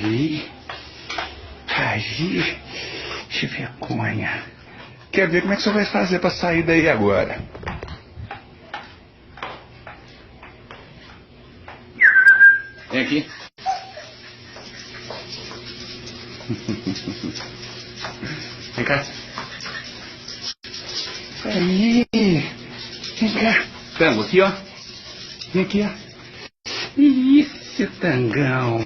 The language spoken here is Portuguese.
Aí. Que vergonha. Quer ver como é que você vai fazer pra sair daí agora? Vem aqui. Vem cá. Aí. Vem cá. Tango aqui, ó. Vem aqui, ó. Isso, tangão.